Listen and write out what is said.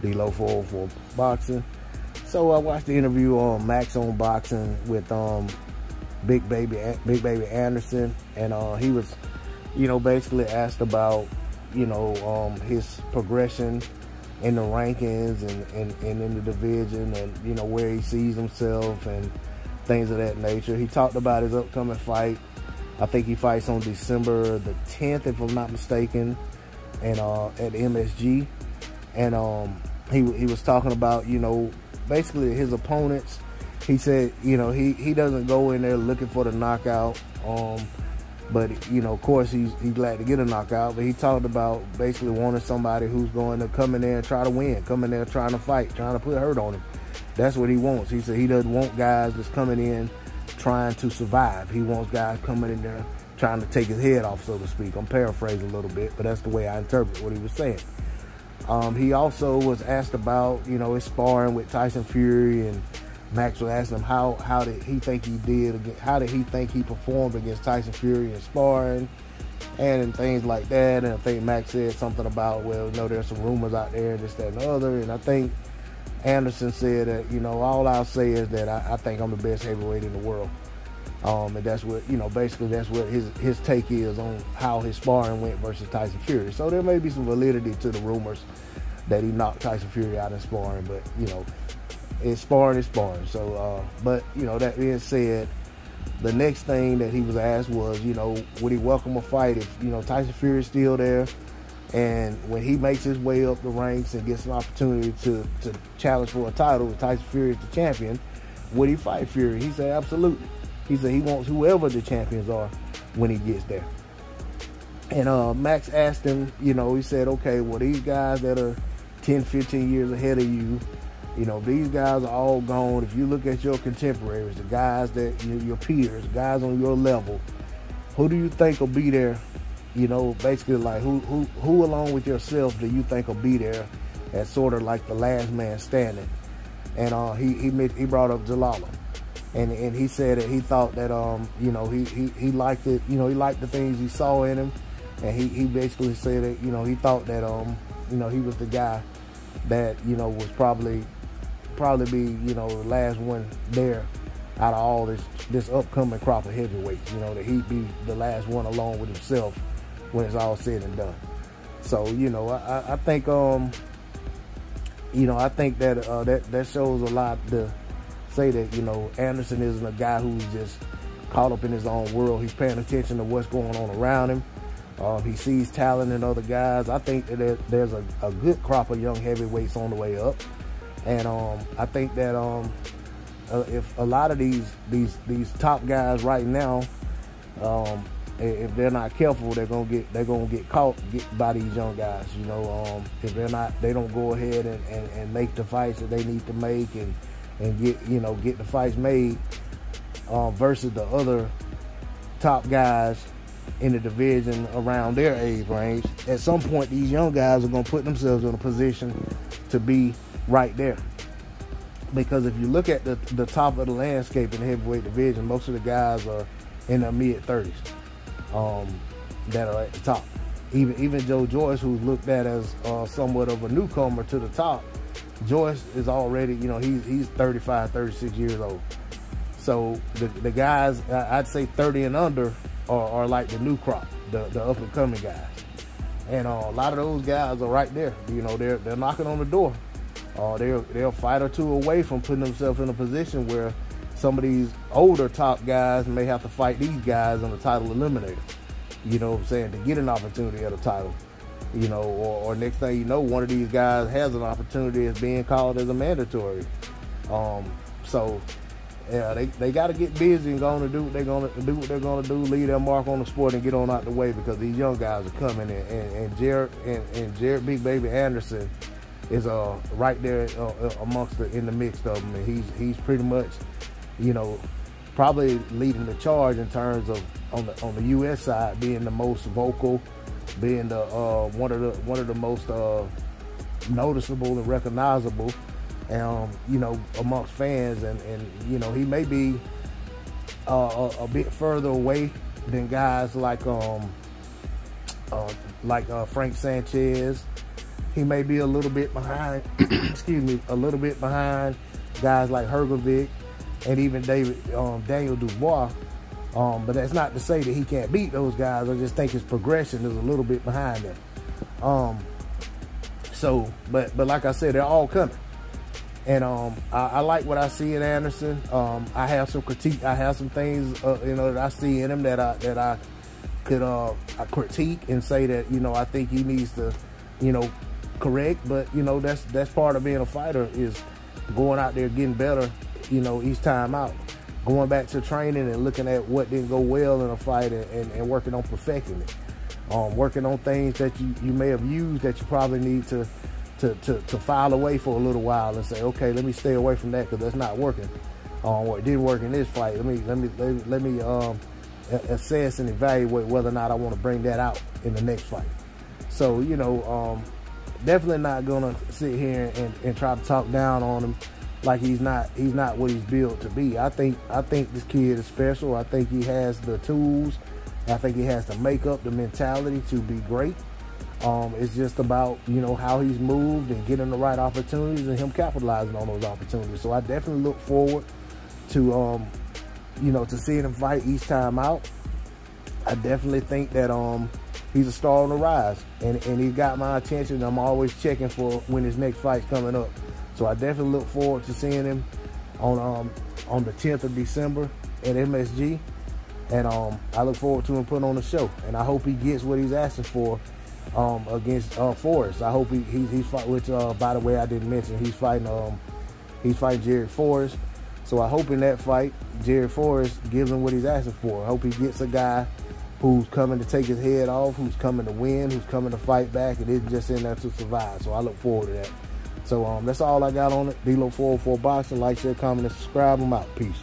D-Lo for boxing. So I watched the interview on Max on Boxing with Big Baby Anderson, and he was, basically asked about, his progression in the rankings and in the division, and where he sees himself and things of that nature. He talked about his upcoming fight. I think he fights on December the 10th, if I'm not mistaken, and at MSG. And he was talking about, basically his opponents. He said, he doesn't go in there looking for the knockout. But, of course, he's glad to get a knockout. But he talked about basically wanting somebody who's going to come in there and try to win, come in there trying to fight, trying to put hurt on him. That's what he wants. He said he doesn't want guys that's coming in trying to survive. He wants guys coming in there trying to take his head off, so to speak. I'm paraphrasing a little bit, but that's the way I interpret what he was saying. He also was asked about, his sparring with Tyson Fury, and Max was asking him how did he think he did, how did he think he performed against Tyson Fury in sparring and things like that. And I think Max said something about, well, there's some rumors out there and this, that, and the other. And I think Anderson said that, all I'll say is that I think I'm the best heavyweight in the world. And that's what, basically that's what his take is on how his sparring went versus Tyson Fury. So there may be some validity to the rumors that he knocked Tyson Fury out in sparring, but, it's sparring. So, but, that being said, the next thing that he was asked was, would he welcome a fight if, Tyson Fury is still there, and when he makes his way up the ranks and gets an opportunity to challenge for a title with Tyson Fury as the champion, would he fight Fury? He said absolutely. He said he wants whoever the champions are when he gets there. And Max asked him, he said, okay, well, these guys that are 10, 15 years ahead of you, these guys are all gone. If you look at your contemporaries, the guys that, your peers, guys on your level, who do you think will be there? Basically like who along with yourself do you think will be there as sort of like the last man standing? And he brought up Jalala. And he said that he thought that he liked it, he liked the things he saw in him, and he basically said that he thought that he was the guy that was probably be the last one there out of all this upcoming crop of heavyweights, that he'd be the last one along with himself when it's all said and done. So I think I think that shows a lot to say that Anderson isn't a guy who's just caught up in his own world. He's paying attention to what's going on around him. He sees talent in other guys. I think that there's a good crop of young heavyweights on the way up, and I think that if a lot of these top guys right now, if they're not careful, they're gonna get caught by these young guys. If they don't go ahead and make the fights that they need to make and get the fights made versus the other top guys in the division around their age range. At some point, these young guys are going to put themselves in a position to be right there. Because if you look at the top of the landscape in the heavyweight division, most of the guys are in their mid-30s that are at the top. Even Joe Joyce, who's looked at as somewhat of a newcomer to the top, Joyce is already, he's 35, 36 years old. So the guys, I'd say 30 and under, are like the new crop, the up and coming guys. And a lot of those guys are right there. They're knocking on the door. They're a fight or two away from putting themselves in a position where some of these older top guys may have to fight these guys in the title eliminator. You know what I'm saying? To get an opportunity at a title. Or next thing you know, one of these guys has an opportunity as being called as a mandatory. So yeah, they got to get busy and going to do what they're going to do, leave their mark on the sport and get on out the way, because these young guys are coming in. And Jared Big Baby Anderson is right there amongst in the mix of them, and he's pretty much probably leading the charge in terms of on the U.S. side, being the most vocal, being the one of the most noticeable and recognizable, amongst fans, and he may be a bit further away than guys like Frank Sanchez, he may be a little bit behind, excuse me, a little bit behind guys like Heavweight and even Daniel Dubois. But that's not to say that he can't beat those guys. I just think his progression is a little bit behind them. But like I said, they're all coming. And I like what I see in Anderson. I have some critique. I have some things, that I see in him that I could critique and say that, I think he needs to, correct. But that's part of being a fighter, is going out there getting better, each time out, going back to training and looking at what didn't go well in a fight and working on perfecting it, working on things that you may have used that you probably need to file away for a little while and say, okay, let me stay away from that because that's not working, or it didn't work in this fight. Let me assess and evaluate whether or not I want to bring that out in the next fight. So definitely not gonna sit here and try to talk down on him like he's not what he's built to be. I think this kid is special. I think he has the tools. I think he has the makeup, the mentality to be great. It's just about, how he's moved and getting the right opportunities and him capitalizing on those opportunities. So I definitely look forward to, to seeing him fight each time out. I definitely think that he's a star on the rise, and he got my attention. I'm always checking for when his next fight's coming up. So I definitely look forward to seeing him on the 10th of December at MSG. And I look forward to him putting on the show. And I hope he gets what he's asking for against Forrest. I hope he's fighting, which by the way I didn't mention, he's fighting Jared Forrest. So I hope in that fight Jared Forrest gives him what he's asking for. I hope he gets a guy who's coming to take his head off, who's coming to win, who's coming to fight back, and isn't just in there to survive. So I look forward to that. So that's all I got on it. D-Lo 404 Boxing. Like, share, comment, and subscribe. I'm out. Peace.